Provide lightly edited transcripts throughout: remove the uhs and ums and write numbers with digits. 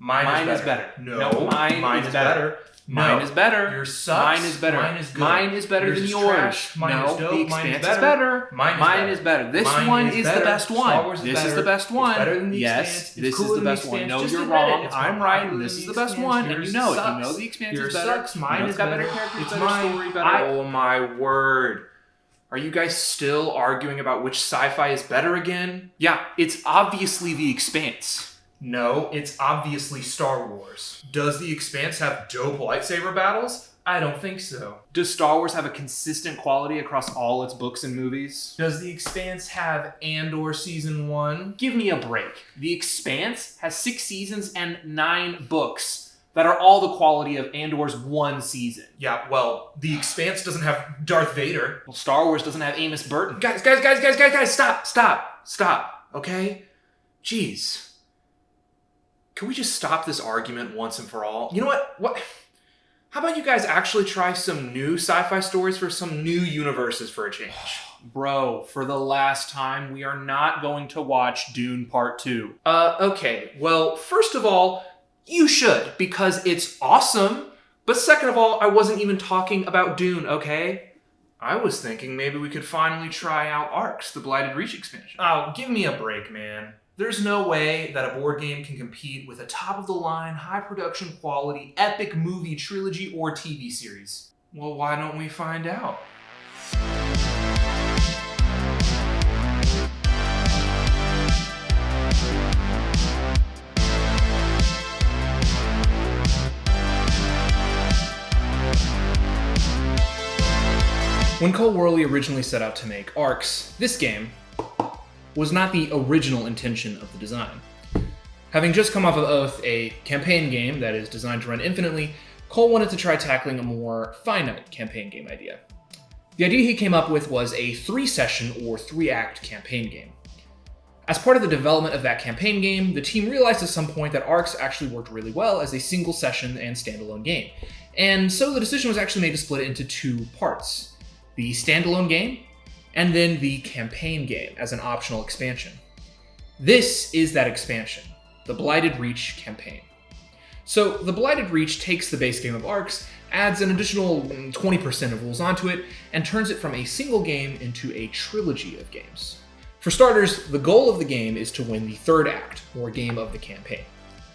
Mine is better. No, mine is better. Mine is better. Yours sucks. Mine is better. Mine is good. Mine is better Yours than is yours. trash. Mine is dope. The Expanse is better. Mine is better. This Mine one is is better. the best Star one. Wars is This is better. the best one. It's better than the Yes, Expanse. It's this cooler is the than the best one. Expanse. No, Just you're admit it. wrong. It's I'm more right, popular and this than is the the best Expanse. one, and Yours you know it. sucks. You know the Expanse Yours is better. sucks. Mine It's is got better better. characters, It's better mine. story, better. Oh my word. Are you guys still arguing about which sci-fi is better again? Yeah, it's obviously The Expanse. No, it's obviously Star Wars. Does The Expanse have dope lightsaber battles? I don't think so. Does Star Wars have a consistent quality across all its books and movies? Does The Expanse have Andor Season 1? Give me a break. The Expanse has 6 seasons and 9 books that are all the quality of Andor's 1 season. Yeah, well, The Expanse doesn't have Darth Vader. Well, Star Wars doesn't have Amos Burton. Guys, stop, okay? Jeez. Can we just stop this argument once and for all? You know what? How about you guys actually try some new sci-fi stories for some new universes for a change? Bro, for the last time, we are not going to watch Dune Part 2. Okay. Well, first of all, you should, because it's awesome. But second of all, I wasn't even talking about Dune, okay? I was thinking maybe we could finally try out ARX, the Blighted Reach expansion. Oh, give me a break, man. There's no way that a board game can compete with a top-of-the-line, high-production quality, epic movie trilogy or TV series. Well, why don't we find out? When Cole Worley originally set out to make ARX, this game was not the original intention of the design. Having just come off of a campaign game that is designed to run infinitely, Cole wanted to try tackling a more finite campaign game idea. The idea he came up with was a 3-session or 3-act campaign game. As part of the development of that campaign game, the team realized at some point that ARX actually worked really well as a single session and standalone game. And so the decision was actually made to split it into 2 parts: the standalone game, and then the campaign game as an optional expansion. This is that expansion, the Blighted Reach campaign. So the Blighted Reach takes the base game of ARX, adds an additional 20% of rules onto it, and turns it from a single game into a trilogy of games. For starters, the goal of the game is to win the 3rd act, or game of the campaign.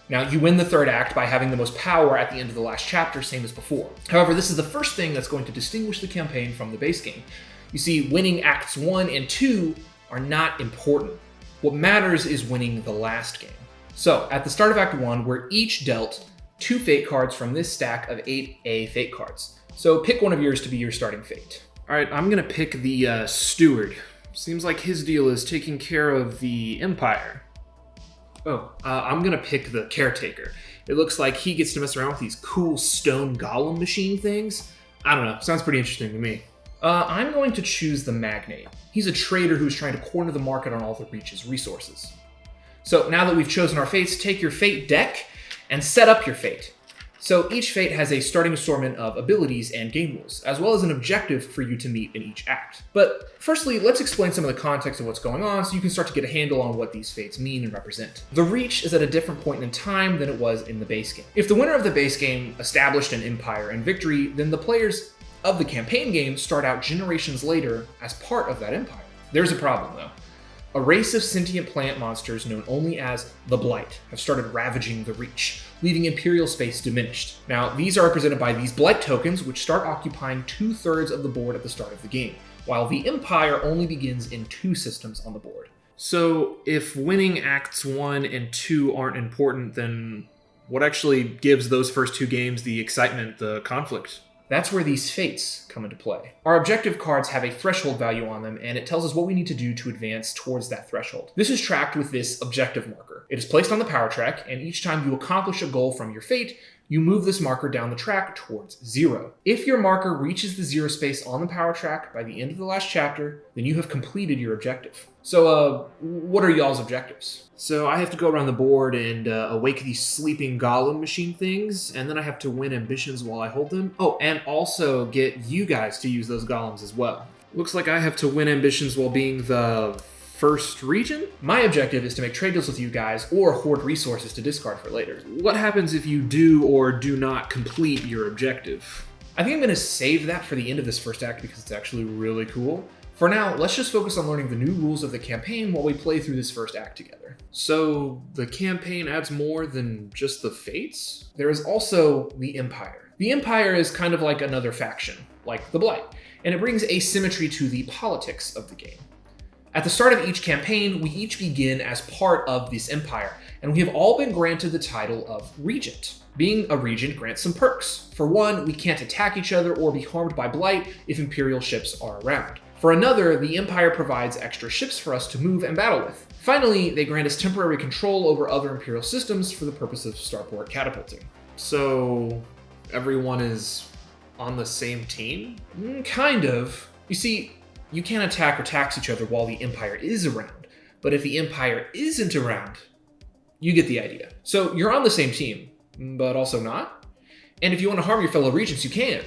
Now, you win the 3rd act by having the most power at the end of the last chapter, same as before. However, this is the first thing that's going to distinguish the campaign from the base game. You see, winning Acts 1 and 2 are not important. What matters is winning the last game. So, at the start of Act 1, we're each dealt 2 fate cards from this stack of 8A fate cards. So pick one of yours to be your starting fate. Alright, I'm gonna pick the Steward. Seems like his deal is taking care of the Empire. I'm gonna pick the Caretaker. It looks like he gets to mess around with these cool stone golem machine things. I don't know, sounds pretty interesting to me. I'm going to choose the Magnate. He's a trader who's trying to corner the market on all the Reach's resources. So now that we've chosen our fates, take your fate deck and set up your fate. So each fate has a starting assortment of abilities and game rules, as well as an objective for you to meet in each act. But firstly, let's explain some of the context of what's going on so you can start to get a handle on what these fates mean and represent. The Reach is at a different point in time than it was in the base game. If the winner of the base game established an empire and victory, then the players of the campaign game start out generations later as part of that empire. There's a problem though. A race of sentient plant monsters known only as the Blight have started ravaging the Reach, leaving Imperial space diminished. Now, these are represented by these Blight tokens, which start occupying 2/3 of the board at the start of the game, while the Empire only begins in 2 systems on the board. So, if winning Acts 1 and 2 aren't important, then what actually gives those first 2 games the excitement, the conflict? That's where these fates come into play. Our objective cards have a threshold value on them, and it tells us what we need to do to advance towards that threshold. This is tracked with this objective marker. It is placed on the power track, and each time you accomplish a goal from your fate, you move this marker down the track towards 0. If your marker reaches the 0 space on the power track by the end of the last chapter, then you have completed your objective. So, what are y'all's objectives? So I have to go around the board and awake these sleeping golem machine things, and then I have to win ambitions while I hold them. Oh, and also get you guys to use those golems as well. Looks like I have to win ambitions while being the first region? My objective is to make trade deals with you guys or hoard resources to discard for later. What happens if you do or do not complete your objective? I think I'm going to save that for the end of this first act because it's actually really cool. For now, let's just focus on learning the new rules of the campaign while we play through this first act together. So, the campaign adds more than just the Fates? There is also the Empire. The Empire is kind of like another faction, like the Blight, and it brings asymmetry to the politics of the game. At the start of each campaign, we each begin as part of this empire, and we have all been granted the title of Regent. Being a regent grants some perks. For one, we can't attack each other or be harmed by Blight if Imperial ships are around. For another, the Empire provides extra ships for us to move and battle with. Finally, they grant us temporary control over other Imperial systems for the purpose of starport catapulting. So, everyone is on the same team? Kind of. You see, you can't attack or tax each other while the Empire is around, but if the Empire isn't around, you get the idea. So you're on the same team, but also not. And if you want to harm your fellow regents, you can.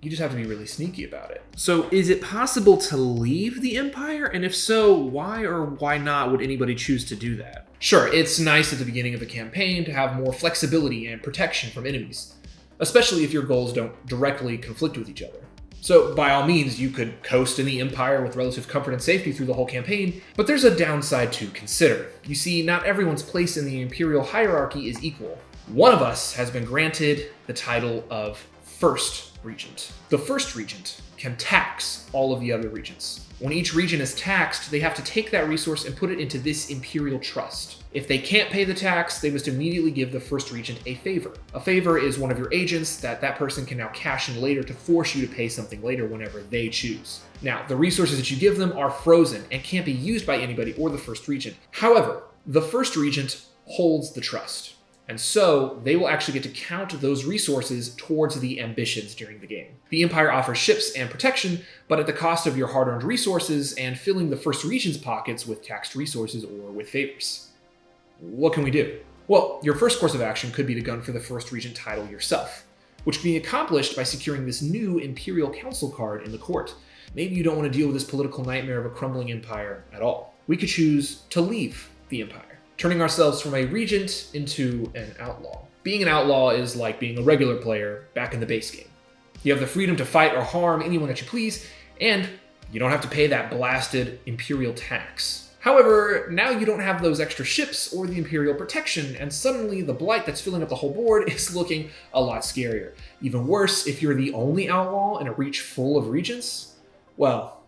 You just have to be really sneaky about it. So is it possible to leave the Empire? And if so, why or why not would anybody choose to do that? Sure, it's nice at the beginning of a campaign to have more flexibility and protection from enemies, especially if your goals don't directly conflict with each other. So by all means, you could coast in the Empire with relative comfort and safety through the whole campaign, but there's a downside to consider. You see, not everyone's place in the Imperial hierarchy is equal. One of us has been granted the title of First Regent. The First Regent can tax all of the other regents. When each region is taxed, they have to take that resource and put it into this Imperial trust. If they can't pay the tax, they must immediately give the First Regent a favor. A favor is one of your agents that person can now cash in later to force you to pay something later whenever they choose. Now, the resources that you give them are frozen and can't be used by anybody or the First Regent. However, the First Regent holds the trust, and so they will actually get to count those resources towards the ambitions during the game. The Empire offers ships and protection, but at the cost of your hard-earned resources and filling the First Regent's pockets with taxed resources or with favors. What can we do? Well, your first course of action could be to gun for the First Regent title yourself, which can be accomplished by securing this new Imperial Council card in the court. Maybe you don't want to deal with this political nightmare of a crumbling empire at all. We could choose to leave the empire, turning ourselves from a regent into an outlaw. Being an outlaw is like being a regular player back in the base game. You have the freedom to fight or harm anyone that you please, and you don't have to pay that blasted Imperial tax. However, now you don't have those extra ships or the Imperial protection, and suddenly the Blight that's filling up the whole board is looking a lot scarier. Even worse, if you're the only outlaw in a reach full of regents, well,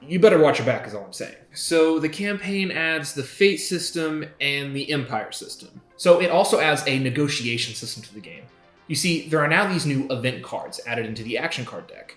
you better watch your back is all I'm saying. So the campaign adds the Fate system and the Empire system. So it also adds a negotiation system to the game. You see, there are now these new event cards added into the action card deck.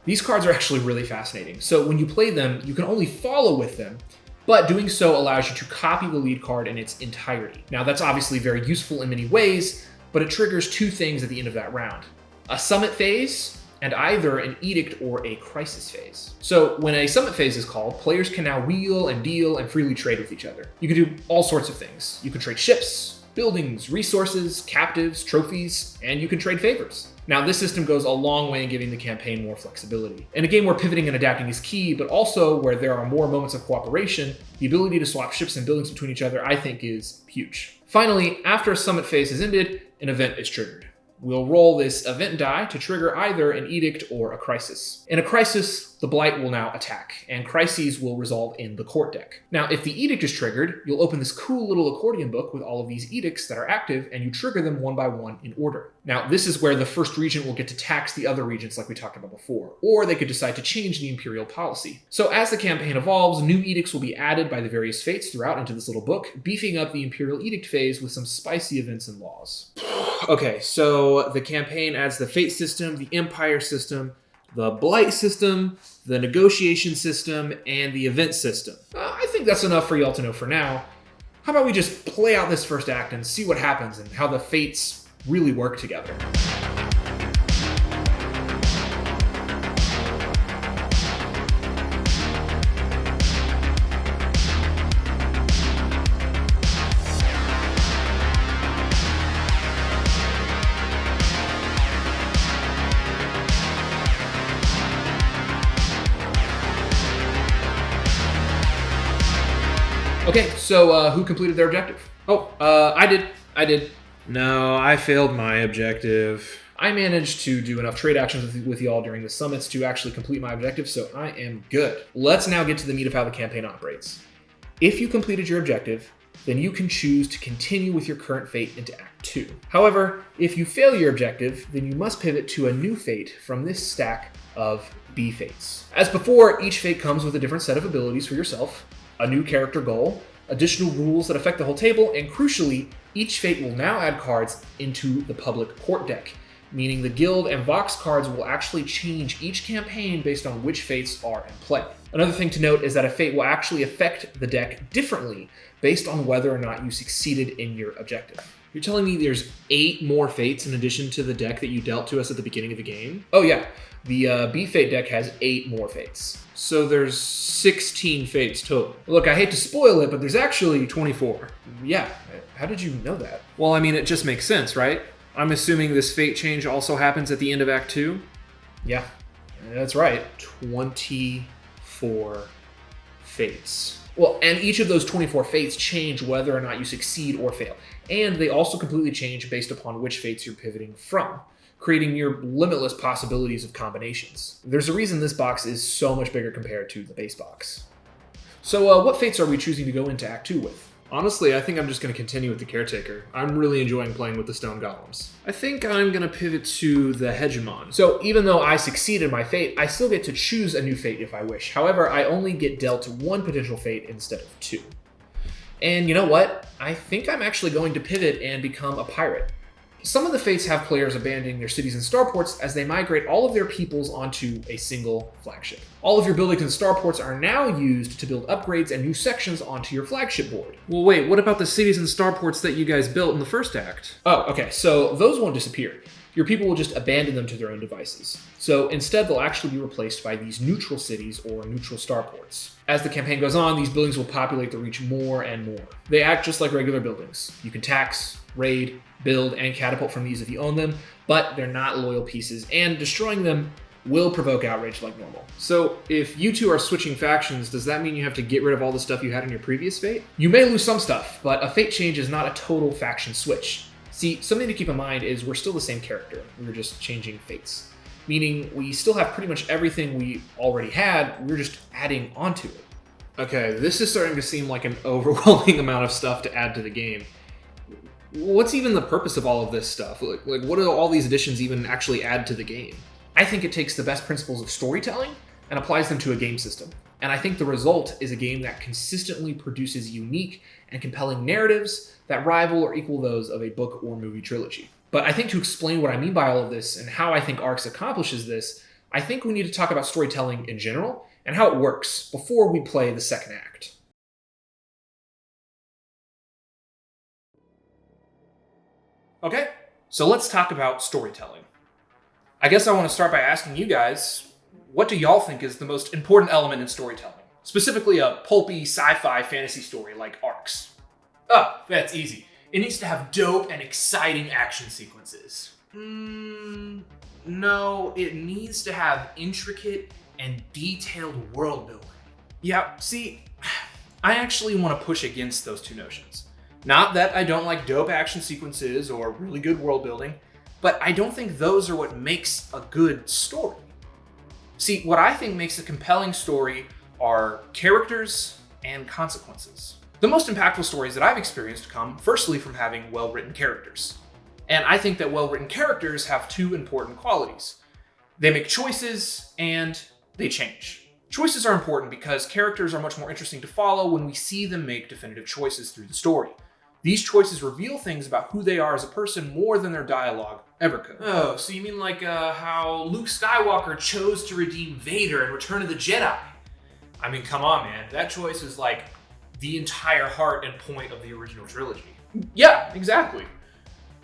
These cards are actually really fascinating. So when you play them, you can only follow with them, but doing so allows you to copy the lead card in its entirety. Now that's obviously very useful in many ways, but it triggers two things at the end of that round: a summit phase and either an edict or a crisis phase. So when a summit phase is called, players can now wheel and deal and freely trade with each other. You can do all sorts of things. You can trade ships, buildings, resources, captives, trophies, and you can trade favors. Now, this system goes a long way in giving the campaign more flexibility. In a game where pivoting and adapting is key, but also where there are more moments of cooperation, the ability to swap ships and buildings between each other, I think, is huge. Finally, after a summit phase has ended, an event is triggered. We'll roll this event die to trigger either an edict or a crisis. In a crisis, the Blight will now attack, and crises will resolve in the court deck. Now, if the edict is triggered, you'll open this cool little accordion book with all of these edicts that are active, and you trigger them one by one in order. Now, this is where the first regent will get to tax the other regents like we talked about before, or they could decide to change the imperial policy. So as the campaign evolves, new edicts will be added by the various fates throughout into this little book, beefing up the imperial edict phase with some spicy events and laws. Okay, so the campaign adds the fate system, the empire system, the blight system, the negotiation system, and the event system. I think that's enough for y'all to know for now. How about we just play out this first act and see what happens and how the fates really work together. Okay, so who completed their objective? Oh, I did. No, I failed my objective. I managed to do enough trade actions with y'all during the summits to actually complete my objective, so I am good. Let's now get to the meat of how the campaign operates. If you completed your objective, then you can choose to continue with your current fate into Act 2. However, if you fail your objective, then you must pivot to a new fate from this stack of B fates. As before, each fate comes with a different set of abilities for yourself, a new character goal, additional rules that affect the whole table, and crucially, each fate will now add cards into the public court deck, meaning the guild and Vox cards will actually change each campaign based on which fates are in play. Another thing to note is that a fate will actually affect the deck differently based on whether or not you succeeded in your objective. You're telling me there's 8 more fates in addition to the deck that you dealt to us at the beginning of the game? Oh yeah, the B fate deck has 8 more fates. So there's 16 fates total. Look, I hate to spoil it, but there's actually 24. Yeah, how did you know that? Well, I mean, it just makes sense, right? I'm assuming this fate change also happens at the end of Act 2? Yeah, that's right. 24 fates. Well, and each of those 24 fates change whether or not you succeed or fail. And they also completely change based upon which fates you're pivoting from, creating near limitless possibilities of combinations. There's a reason this box is so much bigger compared to the base box. So what fates are we choosing to go into Act 2 with? Honestly, I think I'm just going to continue with the Caretaker. I'm really enjoying playing with the Stone Golems. I think I'm going to pivot to the Hegemon. So even though I succeeded my fate, I still get to choose a new fate if I wish. However, I only get dealt 1 potential fate instead of 2. And you know what? I think I'm actually going to pivot and become a pirate. Some of the fates have players abandoning their cities and starports as they migrate all of their peoples onto a single flagship. All of your buildings and starports are now used to build upgrades and new sections onto your flagship board. Well, wait, what about the cities and starports that you guys built in the first act? Oh, okay, so those won't disappear. Your people will just abandon them to their own devices. So instead, they'll actually be replaced by these neutral cities or neutral starports. As the campaign goes on, these buildings will populate the reach more and more. They act just like regular buildings. You can tax, raid, build, and catapult from these if you own them, but they're not loyal pieces, and destroying them will provoke outrage like normal. So if you two are switching factions, does that mean you have to get rid of all the stuff you had in your previous fate? You may lose some stuff, but a fate change is not a total faction switch. See, something to keep in mind is we're still the same character. We're just changing fates. Meaning we still have pretty much everything we already had, we're just adding onto it. Okay, this is starting to seem like an overwhelming amount of stuff to add to the game. What's even the purpose of all of this stuff? Like what do all these additions even actually add to the game? I think it takes the best principles of storytelling and applies them to a game system. And I think the result is a game that consistently produces unique and compelling narratives that rival or equal those of a book or movie trilogy. But I think to explain what I mean by all of this and how I think ARX accomplishes this, I think we need to talk about storytelling in general and how it works before we play the second act. Okay, so let's talk about storytelling. I guess I want to start by asking you guys, what do y'all think is the most important element in storytelling? Specifically a pulpy sci-fi fantasy story like ARX. Oh, that's easy. It needs to have dope and exciting action sequences. No, it needs to have intricate and detailed world building. Yeah, see, I actually want to push against those two notions. Not that I don't like dope action sequences or really good world building, but I don't think those are what makes a good story. See, what I think makes a compelling story are characters and consequences. The most impactful stories that I've experienced come firstly from having well-written characters. And I think that well-written characters have two important qualities. They make choices and they change. Choices are important because characters are much more interesting to follow when we see them make definitive choices through the story. These choices reveal things about who they are as a person more than their dialogue ever could. Oh, so you mean like how Luke Skywalker chose to redeem Vader in Return of the Jedi? I mean, come on, man. That choice is like the entire heart and point of the original trilogy. Yeah, exactly.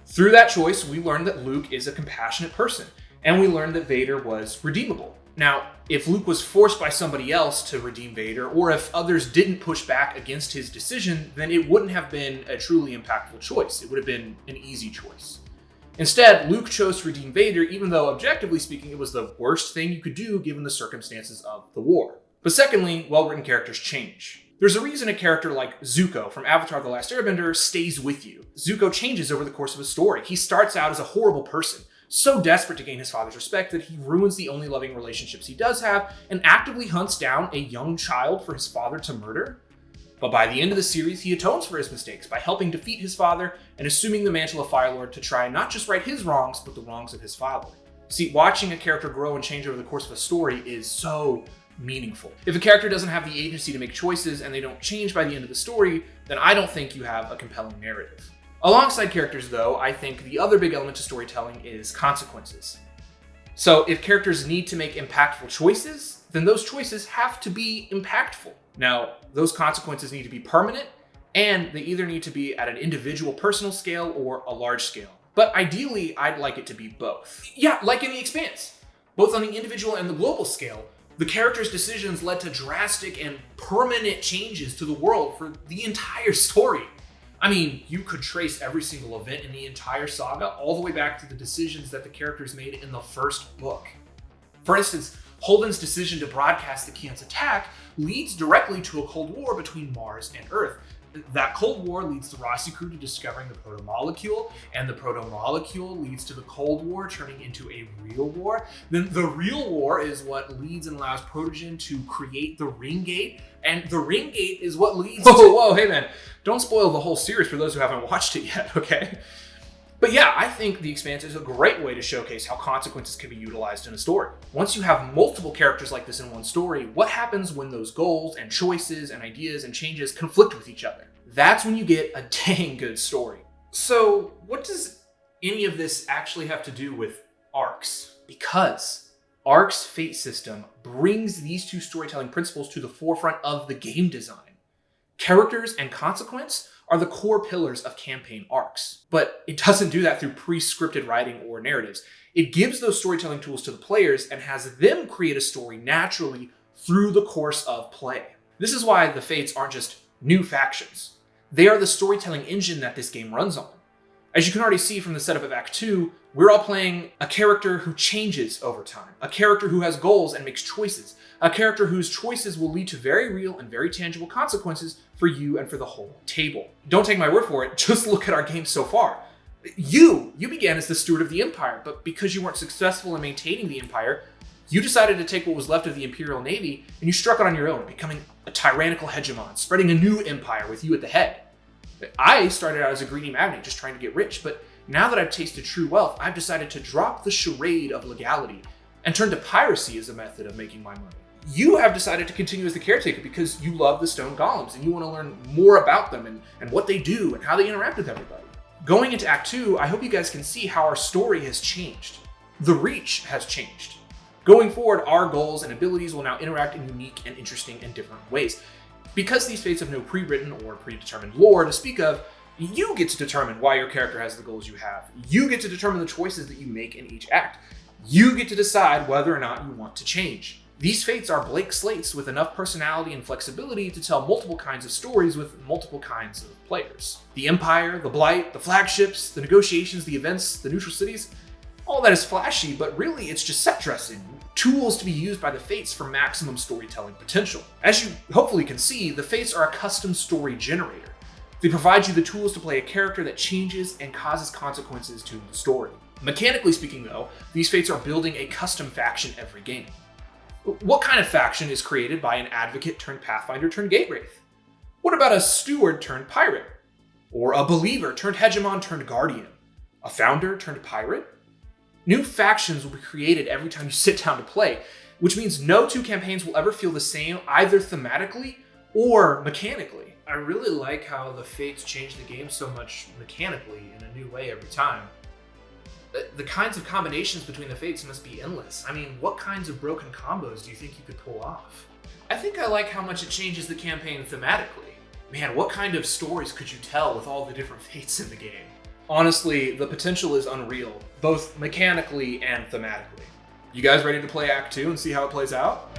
Through that choice, we learned that Luke is a compassionate person, and we learned that Vader was redeemable. Now, if Luke was forced by somebody else to redeem Vader, or if others didn't push back against his decision, then it wouldn't have been a truly impactful choice. It would have been an easy choice. Instead, Luke chose to redeem Vader, even though, objectively speaking, it was the worst thing you could do given the circumstances of the war. But secondly, well-written characters change. There's a reason a character like Zuko from Avatar The Last Airbender stays with you. Zuko changes over the course of his story. He starts out as a horrible person, so desperate to gain his father's respect that he ruins the only loving relationships he does have and actively hunts down a young child for his father to murder. But by the end of the series, he atones for his mistakes by helping defeat his father and assuming the mantle of Fire Lord to try not just right his wrongs, but the wrongs of his father. See, watching a character grow and change over the course of a story is so meaningful. If a character doesn't have the agency to make choices and they don't change by the end of the story, then I don't think you have a compelling narrative. Alongside characters, though, I think the other big element to storytelling is consequences. So if characters need to make impactful choices, then those choices have to be impactful. Now, those consequences need to be permanent, and they either need to be at an individual personal scale or a large scale. But ideally, I'd like it to be both. Yeah, like in The Expanse. Both on the individual and the global scale, the character's decisions led to drastic and permanent changes to the world for the entire story. I mean, you could trace every single event in the entire saga all the way back to the decisions that the characters made in the first book. For instance, Holden's decision to broadcast the Kian's attack leads directly to a Cold War between Mars and Earth. That Cold War leads the Rossi crew to discovering the proto-molecule, and the proto-molecule leads to the Cold War turning into a real war. Then the real war is what leads and allows Protogen to create the Ring Gate, and the Ring Gate is what leads Whoa, hey man, don't spoil the whole series for those who haven't watched it yet, okay? But yeah, I think The Expanse is a great way to showcase how consequences can be utilized in a story. Once you have multiple characters like this in one story, what happens when those goals and choices and ideas and changes conflict with each other? That's when you get a dang good story. So what does any of this actually have to do with arcs? Because Arc's fate system brings these two storytelling principles to the forefront of the game design. Characters and consequence are the core pillars of campaign arcs, but it doesn't do that through pre-scripted writing or narratives. It gives those storytelling tools to the players and has them create a story naturally through the course of play. This is why the Fates aren't just new factions. They are the storytelling engine that this game runs on. As you can already see from the setup of Act 2, we're all playing a character who changes over time, a character who has goals and makes choices, a character whose choices will lead to very real and very tangible consequences for you and for the whole table. Don't take my word for it, just look at our game so far. You began as the steward of the Empire, but because you weren't successful in maintaining the Empire, you decided to take what was left of the Imperial Navy and you struck it on your own, becoming a tyrannical hegemon, spreading a new empire with you at the head. I started out as a greedy magnate just trying to get rich, but now that I've tasted true wealth, I've decided to drop the charade of legality and turn to piracy as a method of making my money. You have decided to continue as the caretaker because you love the stone golems and you want to learn more about them and what they do and how they interact with everybody. Going into Act 2, I hope you guys can see how our story has changed. The reach has changed. Going forward, our goals and abilities will now interact in unique and interesting and different ways. Because these fates have no pre-written or predetermined lore to speak of, you get to determine why your character has the goals you have. You get to determine the choices that you make in each act. You get to decide whether or not you want to change. These fates are blank slates with enough personality and flexibility to tell multiple kinds of stories with multiple kinds of players. The Empire, the Blight, the flagships, the negotiations, the events, the neutral cities, all that is flashy, but really it's just set dressing. Tools to be used by the Fates for maximum storytelling potential. As you hopefully can see, the Fates are a custom story generator. They provide you the tools to play a character that changes and causes consequences to the story. Mechanically speaking though, these Fates are building a custom faction every game. What kind of faction is created by an advocate turned pathfinder turned gate wraith? What about a steward turned pirate? Or a believer turned hegemon turned guardian? A founder turned pirate? New factions will be created every time you sit down to play, which means no two campaigns will ever feel the same either thematically or mechanically. I really like how the Fates change the game so much mechanically in a new way every time. The kinds of combinations between the Fates must be endless. I mean, what kinds of broken combos do you think you could pull off? I think I like how much it changes the campaign thematically. Man, what kind of stories could you tell with all the different Fates in the game? Honestly, the potential is unreal, both mechanically and thematically. You guys ready to play Act 2 and see how it plays out?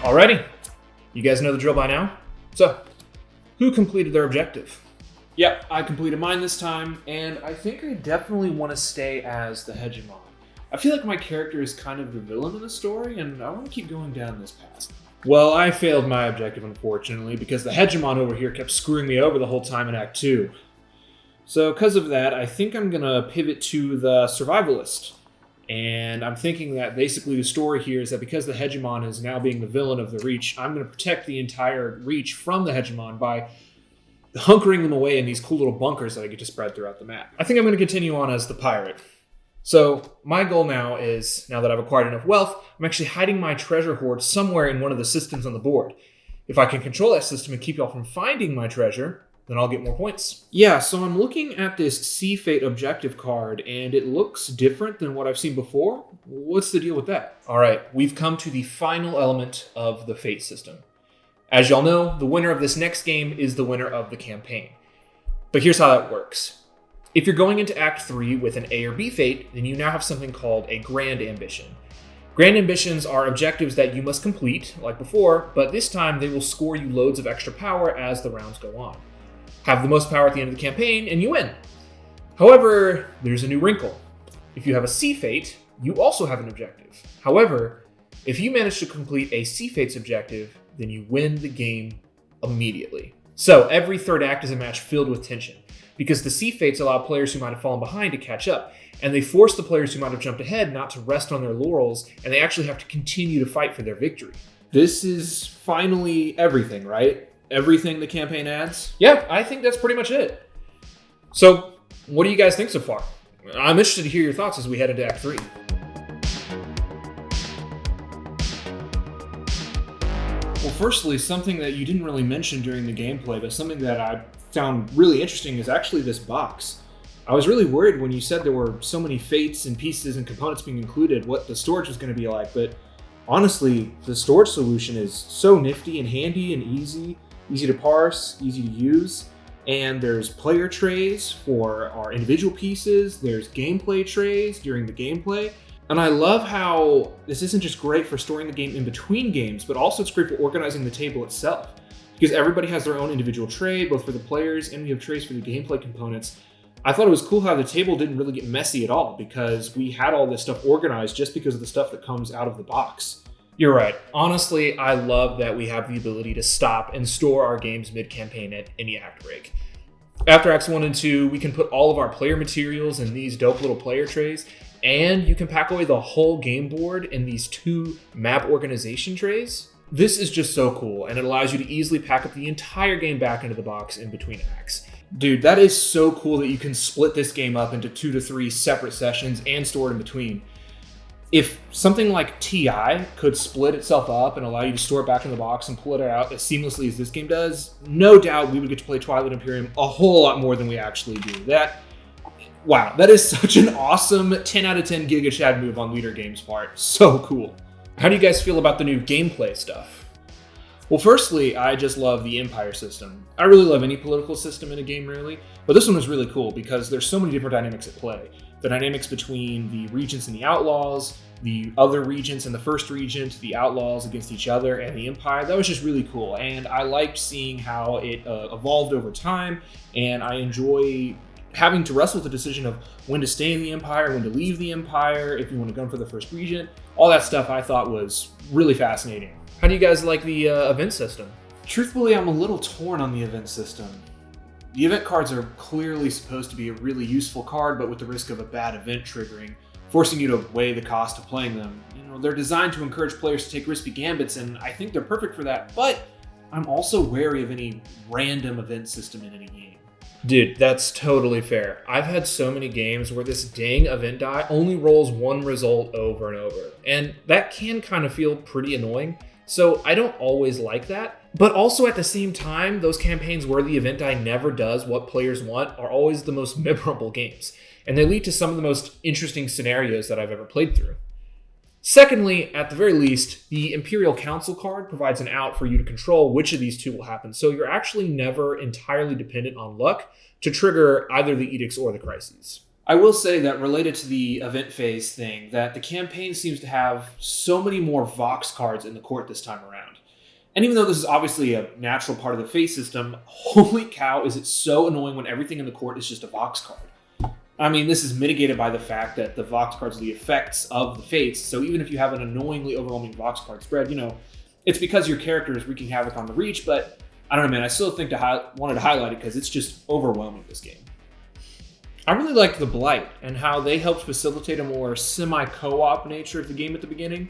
Alrighty, you guys know the drill by now. So, who completed their objective? Yep, I completed mine this time, and I think I definitely want to stay as the hegemon. I feel like my character is kind of the villain in the story, and I want to keep going down this path. Well, I failed my objective, unfortunately, because the hegemon over here kept screwing me over the whole time in Act 2. So, because of that, I think I'm going to pivot to the survivalist. And I'm thinking that basically the story here is that because the hegemon is now being the villain of the Reach, I'm going to protect the entire Reach from the hegemon by hunkering them away in these cool little bunkers that I get to spread throughout the map. I think I'm going to continue on as the pirate. So my goal now is, now that I've acquired enough wealth, I'm actually hiding my treasure hoard somewhere in one of the systems on the board. If I can control that system and keep y'all from finding my treasure, then I'll get more points. Yeah, so I'm looking at this Sea Fate objective card, and it looks different than what I've seen before. What's the deal with that? All right, we've come to the final element of the Fate system. As y'all know, the winner of this next game is the winner of the campaign. But here's how that works. If you're going into Act 3 with an A or B Fate, then you now have something called a Grand Ambition. Grand Ambitions are objectives that you must complete, like before, but this time they will score you loads of extra power as the rounds go on. Have the most power at the end of the campaign, and you win. However, there's a new wrinkle. If you have a Sea Fate, you also have an objective. However, if you manage to complete a Sea Fate's objective, then you win the game immediately. So every third act is a match filled with tension, because the Sea Fates allow players who might have fallen behind to catch up, and they force the players who might have jumped ahead not to rest on their laurels, and they actually have to continue to fight for their victory. This is finally everything, right? Everything the campaign adds? Yeah, I think that's pretty much it. So, what do you guys think so far? I'm interested to hear your thoughts as we head into Act 3. Well, firstly, something that you didn't really mention during the gameplay, but something that I found really interesting is actually this box. I was really worried when you said there were so many fates and pieces and components being included, what the storage was going to be like, but honestly, the storage solution is so nifty and handy and easy to parse, easy to use, and there's player trays for our individual pieces, there's gameplay trays during the gameplay, and I love how this isn't just great for storing the game in between games, but also it's great for organizing the table itself, because everybody has their own individual tray, both for the players and we have trays for the gameplay components. I thought it was cool how the table didn't really get messy at all, because we had all this stuff organized just because of the stuff that comes out of the box. You're right. Honestly, I love that we have the ability to stop and store our games mid-campaign at any act break. After Acts 1 and 2, we can put all of our player materials in these dope little player trays, and you can pack away the whole game board in these 2 map organization trays. This is just so cool, and it allows you to easily pack up the entire game back into the box in between acts. Dude, that is so cool that you can split this game up into 2 to 3 separate sessions and store it in between. If something like TI could split itself up and allow you to store it back in the box and pull it out as seamlessly as this game does, no doubt we would get to play Twilight Imperium a whole lot more than we actually do. Wow, that is such an awesome 10 out of 10 Giga Chad move on Leader Games' part. So cool. How do you guys feel about the new gameplay stuff? Well, firstly, I just love the Empire system. I really love any political system in a game, really, but this one was really cool because there's so many different dynamics at play. The dynamics between the regents and the outlaws, the other regents and the first regent, the outlaws against each other, and the Empire, that was just really cool. And I liked seeing how it evolved over time, and I enjoy having to wrestle with the decision of when to stay in the Empire, when to leave the Empire, if you want to go for the first regent. All that stuff I thought was really fascinating. How do you guys like the event system? Truthfully, I'm a little torn on the event system. The event cards are clearly supposed to be a really useful card, but with the risk of a bad event triggering, forcing you to weigh the cost of playing them. They're designed to encourage players to take risky gambits, and I think they're perfect for that, but I'm also wary of any random event system in any game. Dude, that's totally fair. I've had so many games where this dang event die only rolls one result over and over, and that can kind of feel pretty annoying. So I don't always like that, but also at the same time, those campaigns where the event die never does what players want are always the most memorable games, and they lead to some of the most interesting scenarios that I've ever played through. Secondly, at the very least, the Imperial Council card provides an out for you to control which of these two will happen, so you're actually never entirely dependent on luck to trigger either the edicts or the crises. I will say that related to the event phase thing, that the campaign seems to have so many more Vox cards in the court this time around. And even though this is obviously a natural part of the fate system, holy cow, is it so annoying when everything in the court is just a Vox card. I mean, this is mitigated by the fact that the Vox cards are the effects of the fates, so even if you have an annoyingly overwhelming Vox card spread, it's because your character is wreaking havoc on the reach, but I don't know, man, I still think wanted to highlight it because it's just overwhelming, this game. I really liked the Blight and how they helped facilitate a more semi-co-op nature of the game at the beginning.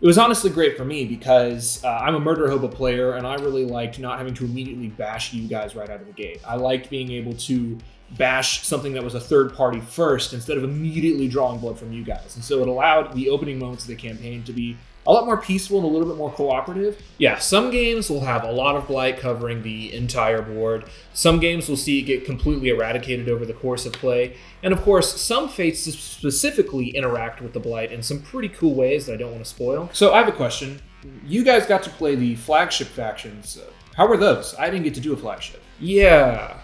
It was honestly great for me because I'm a Murder Hobo player and I really liked not having to immediately bash you guys right out of the gate. I liked being able to bash something that was a third party first instead of immediately drawing blood from you guys. And so it allowed the opening moments of the campaign to be a lot more peaceful and a little bit more cooperative. Yeah, some games will have a lot of Blight covering the entire board. Some games will see it get completely eradicated over the course of play. And of course, some fates specifically interact with the Blight in some pretty cool ways that I don't want to spoil. So I have a question. You guys got to play the flagship factions. How were those? I didn't get to do a flagship. Yeah.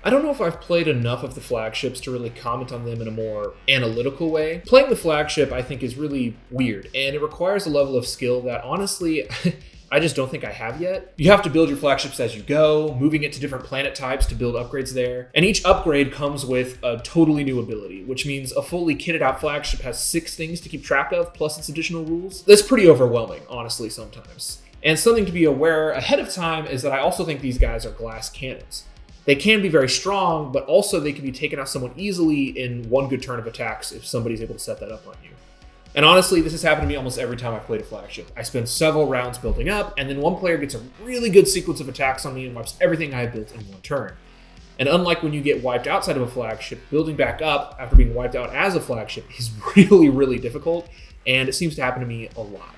I don't know if I've played enough of the flagships to really comment on them in a more analytical way. Playing the flagship, I think, is really weird, and it requires a level of skill that, honestly, I just don't think I have yet. You have to build your flagships as you go, moving it to different planet types to build upgrades there, and each upgrade comes with a totally new ability, which means a fully kitted out flagship has 6 things to keep track of, plus its additional rules. That's pretty overwhelming, honestly, sometimes. And something to be aware ahead of time is that I also think these guys are glass cannons. They can be very strong, but also they can be taken out somewhat easily in one good turn of attacks if somebody's able to set that up on you. And honestly, this has happened to me almost every time I've played a flagship. I spend several rounds building up, and then one player gets a really good sequence of attacks on me and wipes everything I have built in one turn. And unlike when you get wiped outside of a flagship, building back up after being wiped out as a flagship is really, really difficult, and it seems to happen to me a lot.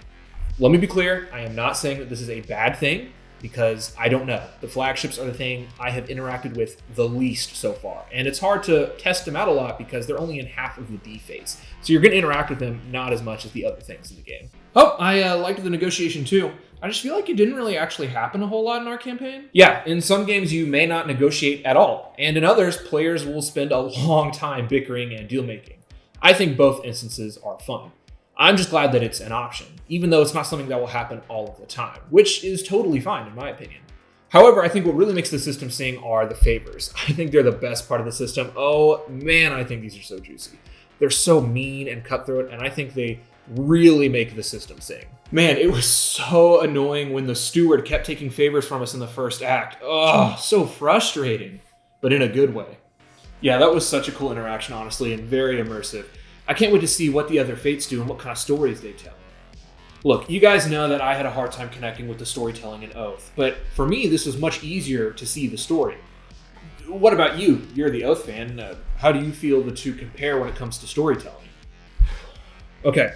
Let me be clear, I am not saying that this is a bad thing, because I don't know. The flagships are the thing I have interacted with the least so far. And it's hard to test them out a lot because they're only in half of the D phase. So you're going to interact with them not as much as the other things in the game. Oh, I liked the negotiation too. I just feel like it didn't really actually happen a whole lot in our campaign. Yeah, in some games you may not negotiate at all. And in others, players will spend a long time bickering and deal making. I think both instances are fun. I'm just glad that it's an option, even though it's not something that will happen all of the time, which is totally fine in my opinion. However, I think what really makes the system sing are the favors. I think they're the best part of the system. Oh man, I think these are so juicy. They're so mean and cutthroat, and I think they really make the system sing. Man, it was so annoying when the steward kept taking favors from us in the first act. Oh, so frustrating, but in a good way. Yeah, that was such a cool interaction, honestly, and very immersive. I can't wait to see what the other fates do and what kind of stories they tell. Look, you guys know that I had a hard time connecting with the storytelling in Oath, but for me, this was much easier to see the story. What about you? You're the Oath fan. How do you feel the two compare when it comes to storytelling? Okay,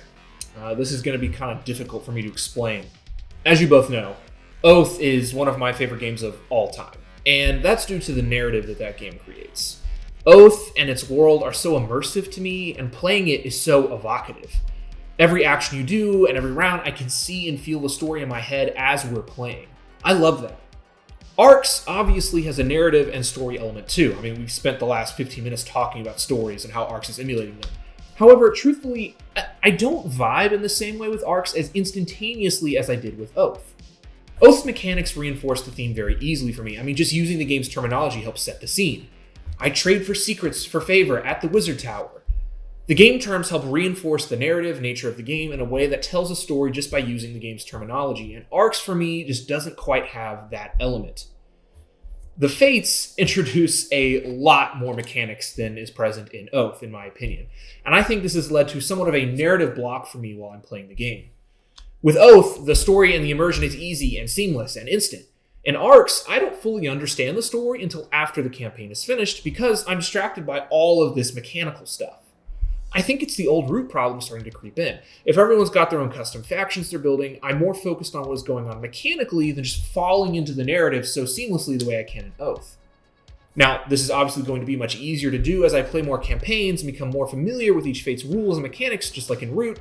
this is going to be kind of difficult for me to explain. As you both know, Oath is one of my favorite games of all time, and that's due to the narrative that game creates. Oath and its world are so immersive to me, and playing it is so evocative. Every action you do and every round, I can see and feel the story in my head as we're playing. I love that. Arcs obviously has a narrative and story element too. I mean, we've spent the last 15 minutes talking about stories and how Arcs is emulating them. However, truthfully, I don't vibe in the same way with Arcs as instantaneously as I did with Oath. Oath's mechanics reinforce the theme very easily for me. I mean, just using the game's terminology helps set the scene. I trade for secrets for favor at the Wizard Tower. The game terms help reinforce the narrative nature of the game in a way that tells a story just by using the game's terminology, and Arcs for me just doesn't quite have that element. The Fates introduce a lot more mechanics than is present in Oath, in my opinion, and I think this has led to somewhat of a narrative block for me while I'm playing the game. With Oath, the story and the immersion is easy and seamless and instant. In Arcs, I don't fully understand the story until after the campaign is finished because I'm distracted by all of this mechanical stuff. I think it's the old root problem starting to creep in. If everyone's got their own custom factions they're building, I'm more focused on what's going on mechanically than just falling into the narrative so seamlessly the way I can in Oath. Now, this is obviously going to be much easier to do as I play more campaigns and become more familiar with each fate's rules and mechanics, just like in Root.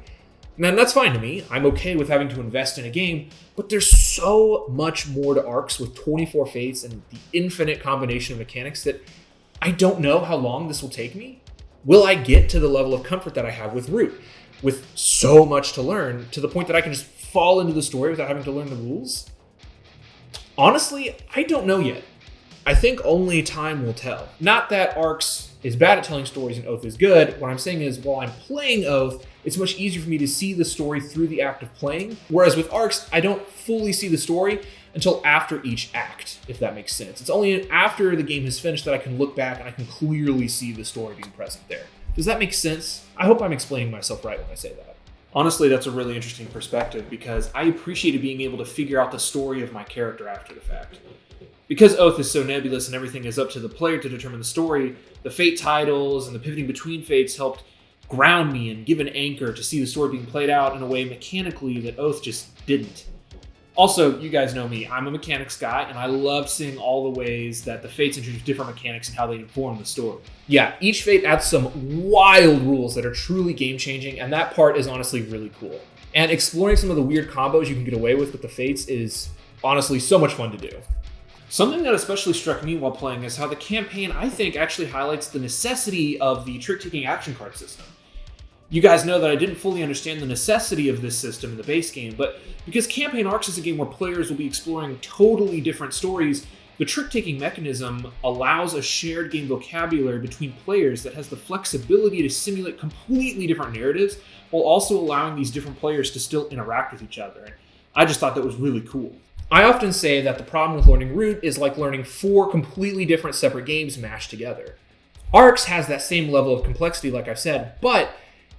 And that's fine to me. I'm okay with having to invest in a game, but there's so much more to Arcs with 24 fates and the infinite combination of mechanics that I don't know how long this will take me. Will I get to the level of comfort that I have with Root, with so much to learn, to the point that I can just fall into the story without having to learn the rules? Honestly, I don't know yet. I think only time will tell. Not that Arcs is bad at telling stories and Oath is good. What I'm saying is, while I'm playing Oath, it's much easier for me to see the story through the act of playing. Whereas with Arcs, I don't fully see the story until after each act, if that makes sense. It's only after the game is finished that I can look back and I can clearly see the story being present there. Does that make sense? I hope I'm explaining myself right when I say that. Honestly, that's a really interesting perspective because I appreciated being able to figure out the story of my character after the fact. Because Oath is so nebulous and everything is up to the player to determine the story, the fate titles and the pivoting between fates helped ground me and give an anchor to see the story being played out in a way mechanically that Oath just didn't. Also, you guys know me, I'm a mechanics guy, and I love seeing all the ways that the fates introduce different mechanics and how they inform the story. Yeah, each fate adds some wild rules that are truly game-changing, and that part is honestly really cool. And exploring some of the weird combos you can get away with the fates is honestly so much fun to do. Something that especially struck me while playing is how the campaign, I think, actually highlights the necessity of the trick-taking action card system. You guys know that I didn't fully understand the necessity of this system in the base game, but because Campaign Arcs is a game where players will be exploring totally different stories, the trick-taking mechanism allows a shared game vocabulary between players that has the flexibility to simulate completely different narratives while also allowing these different players to still interact with each other. And I just thought that was really cool. I often say that the problem with learning Root is like learning 4 completely different separate games mashed together. Arcs has that same level of complexity, like I've said, but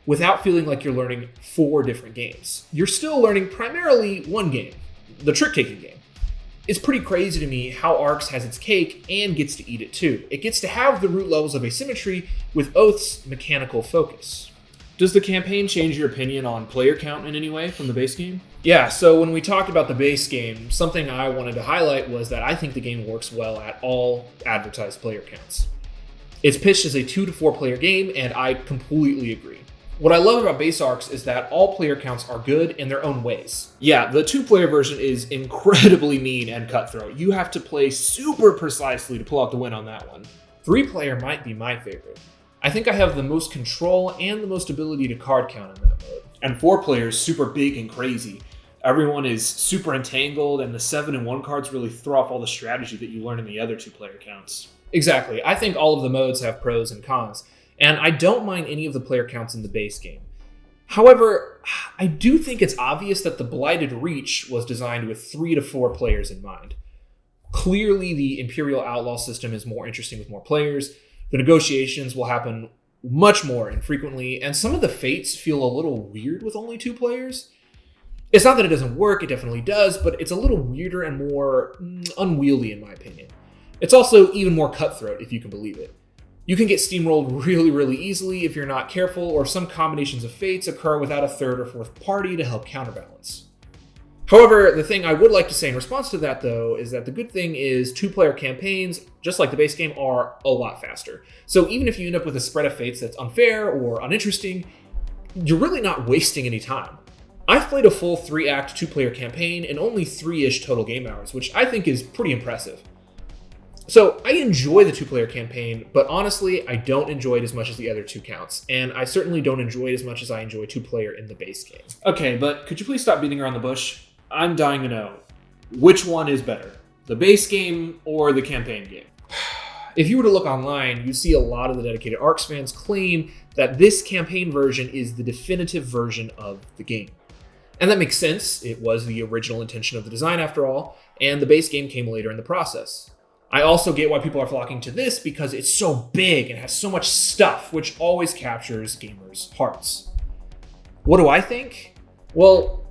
without feeling like you're learning 4 different games. You're still learning primarily one game, the trick-taking game. It's pretty crazy to me how Arcs has its cake and gets to eat it too. It gets to have the root levels of asymmetry with Oath's mechanical focus. Does the campaign change your opinion on player count in any way from the base game? Yeah, so when we talked about the base game, something I wanted to highlight was that I think the game works well at all advertised player counts. It's pitched as a 2 to 4 player game, and I completely agree. What I love about base Arcs is that all player counts are good in their own ways. Yeah, the 2-player version is incredibly mean and cutthroat. You have to play super precisely to pull out the win on that one. 3-player might be my favorite. I think I have the most control and the most ability to card count in that mode. And 4-player is super big and crazy. Everyone is super entangled, and the 7 and 1 cards really throw off all the strategy that you learn in the other 2-player counts. Exactly. I think all of the modes have pros and cons, and I don't mind any of the player counts in the base game. However, I do think it's obvious that the Blighted Reach was designed with 3 to 4 players in mind. Clearly, the Imperial Outlaw system is more interesting with more players. The negotiations will happen much more infrequently, and some of the fates feel a little weird with only 2 players. It's not that it doesn't work, it definitely does, but it's a little weirder and more unwieldy in my opinion. It's also even more cutthroat, if you can believe it. You can get steamrolled really, really easily if you're not careful, or some combinations of fates occur without a 3rd or 4th party to help counterbalance. However, the thing I would like to say in response to that, though, is that the good thing is 2-player campaigns, just like the base game, are a lot faster. So even if you end up with a spread of fates that's unfair or uninteresting, you're really not wasting any time. I've played a full 3-act 2-player campaign in only 3-ish total game hours, which I think is pretty impressive. So I enjoy the 2-player campaign, but honestly, I don't enjoy it as much as the other 2 counts, and I certainly don't enjoy it as much as I enjoy 2-player in the base game. Okay, but could you please stop beating around the bush? I'm dying to know, which one is better, the base game or the campaign game? If you were to look online, you'd see a lot of the dedicated Arcs fans claim that this campaign version is the definitive version of the game. And that makes sense. It was the original intention of the design after all, and the base game came later in the process. I also get why people are flocking to this because it's so big and has so much stuff, which always captures gamers' hearts. What do I think? Well,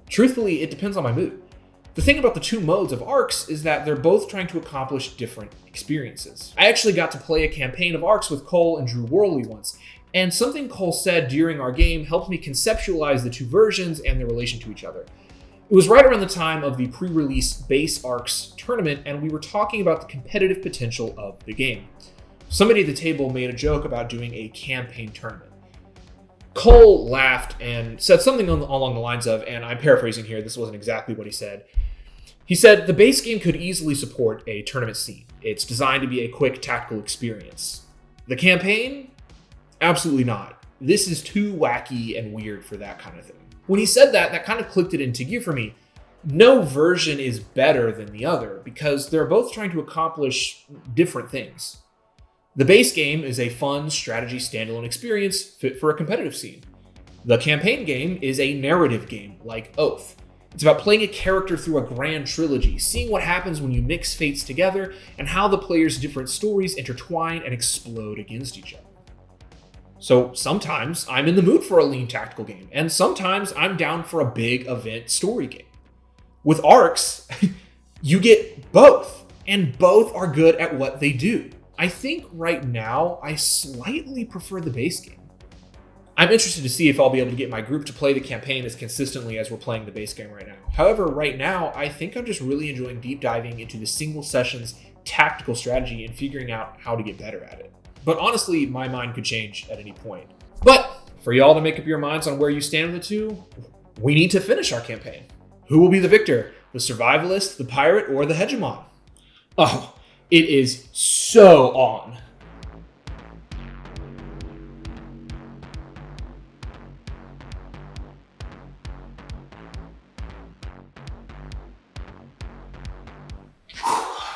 truthfully, it depends on my mood. The thing about the 2 modes of Arcs is that they're both trying to accomplish different experiences. I actually got to play a campaign of Arcs with Cole and Drew Worley once, and something Cole said during our game helped me conceptualize the 2 versions and their relation to each other. It was right around the time of the pre-release base Arcs tournament, and we were talking about the competitive potential of the game. Somebody at the table made a joke about doing a campaign tournament. Cole laughed and said something along the lines of, and I'm paraphrasing here, this wasn't exactly what he said. He said, the base game could easily support a tournament scene. It's designed to be a quick tactical experience. The campaign? Absolutely not. This is too wacky and weird for that kind of thing. When he said that, that kind of clicked it into gear for me. no version is better than the other because they're both trying to accomplish different things. The base game is a fun strategy standalone experience fit for a competitive scene. The campaign game is a narrative game like Oath. It's about playing a character through a grand trilogy, seeing what happens when you mix fates together, and how the players' different stories intertwine and explode against each other. So sometimes I'm in the mood for a lean tactical game, and sometimes I'm down for a big event story game. With Arcs, you get both, and both are good at what they do. I think right now I slightly prefer the base game. I'm interested to see if I'll be able to get my group to play the campaign as consistently as we're playing the base game right now. However, right now, I think I'm just really enjoying deep diving into the single sessions tactical strategy and figuring out how to get better at it. But honestly, my mind could change at any point. But for y'all to make up your minds on where you stand on the two, we need to finish our campaign. Who will be the victor? The survivalist, the pirate, or the hegemon? Oh, it is so on.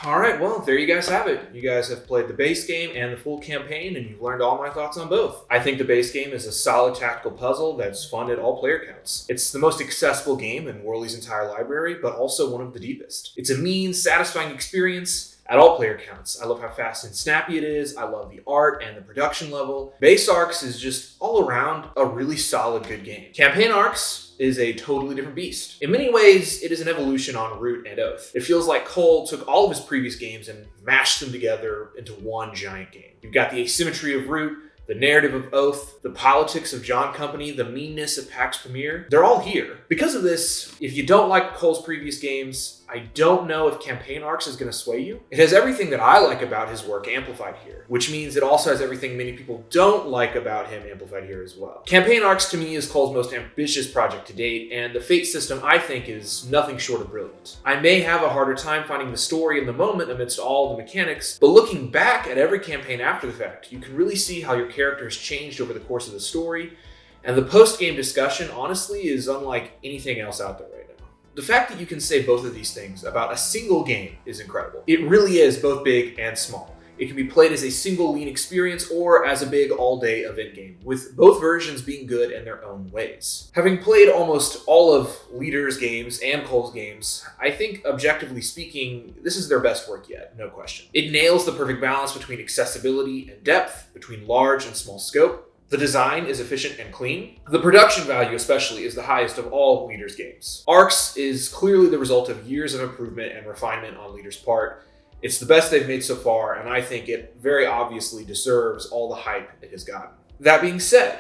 All right, well, there you guys have it. You guys have played the base game and the full campaign, and you've learned all my thoughts on both. I think the base game is a solid tactical puzzle that's fun at all player counts. It's the most accessible game in Worley's entire library, but also one of the deepest. It's a mean, satisfying experience at all player counts. I love how fast and snappy it is. I love the art and the production level. Base Arcs is just all around a really solid, good game. Campaign Arcs is a totally different beast. In many ways, it is an evolution on Root and Oath. It feels like Cole took all of his previous games and mashed them together into one giant game. You've got the asymmetry of Root, the narrative of Oath, the politics of John Company, the meanness of Pax Premier. They're all here. Because of this, if you don't like Cole's previous games, I don't know if Campaign Arcs is going to sway you. It has everything that I like about his work amplified here, which means it also has everything many people don't like about him amplified here as well. Campaign Arcs to me is Cole's most ambitious project to date, and the Fate system I think is nothing short of brilliant. I may have a harder time finding the story in the moment amidst all the mechanics, but looking back at every campaign after the fact, you can really see how your character has changed over the course of the story, and the post-game discussion honestly is unlike anything else out there right now. The fact that you can say both of these things about a single game is incredible. It really is both big and small. It can be played as a single lean experience or as a big all-day event game, with both versions being good in their own ways. Having played almost all of Leader's games and Cole's games, I think, objectively speaking, this is their best work yet, no question. It nails the perfect balance between accessibility and depth, between large and small scope. The design is efficient and clean. The production value especially is the highest of all Leader's games. Arcs is clearly the result of years of improvement and refinement on Leader's part. It's the best they've made so far, and I think it very obviously deserves all the hype it has gotten. That being said,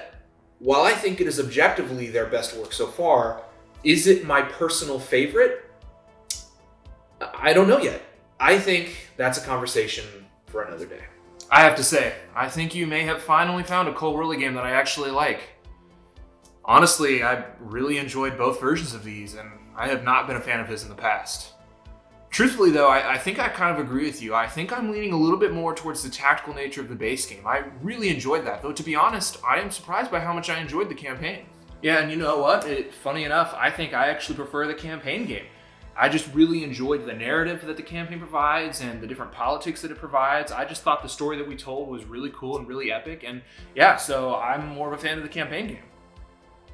while I think it is objectively their best work so far, is it my personal favorite? I don't know yet. I think that's a conversation for another day. I have to say, I think you may have finally found a Cole Worley game that I actually like. Honestly, I really enjoyed both versions of these, and I have not been a fan of his in the past. Truthfully though, I think I kind of agree with you. I think I'm leaning a little bit more towards the tactical nature of the base game. I really enjoyed that, though to be honest, I am surprised by how much I enjoyed the campaign. Yeah, and you know what? Funny enough, I think I actually prefer the campaign game. I just really enjoyed the narrative that the campaign provides and the different politics that it provides. I just thought the story that we told was really cool and really epic, and yeah, so I'm more of a fan of the campaign game.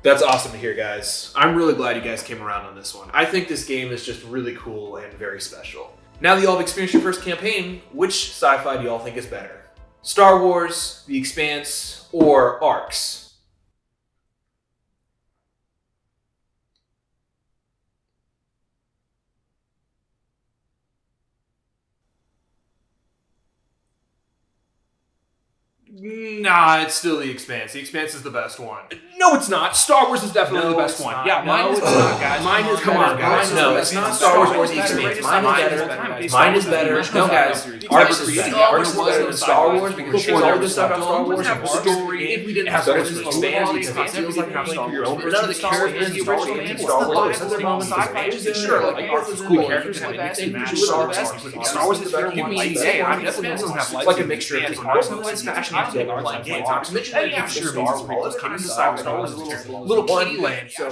That's awesome to hear, guys. I'm really glad you guys came around on this one. I think this game is just really cool and very special. Now that you all have experienced your first campaign, which sci-fi do you all think is better? Star Wars, The Expanse, or Arcs? Nah, it's still The Expanse. The Expanse is the best one. No, it's not. Star Wars is definitely the best one. Yeah, mine is better. guys. Mine is better. Guys. No, it's not Star Wars or The Expanse. Mine is better. Mine is better. No, guys. Arcs is better. Arcs is better than Star Wars because all the stuff about Star Wars and story. If we didn't have Star Wars, The Expanse feels like having your own. None of the characters in Star Wars and Star Wars. Sure, like Arcs is cool. Characters and everything. Star Wars is better. Give me a day. I'm definitely doesn't have like a mixture of different Arcs and fashion. Playing games. I was mentioning Star Wars. It's kind of Star Wars is a little kitty land. So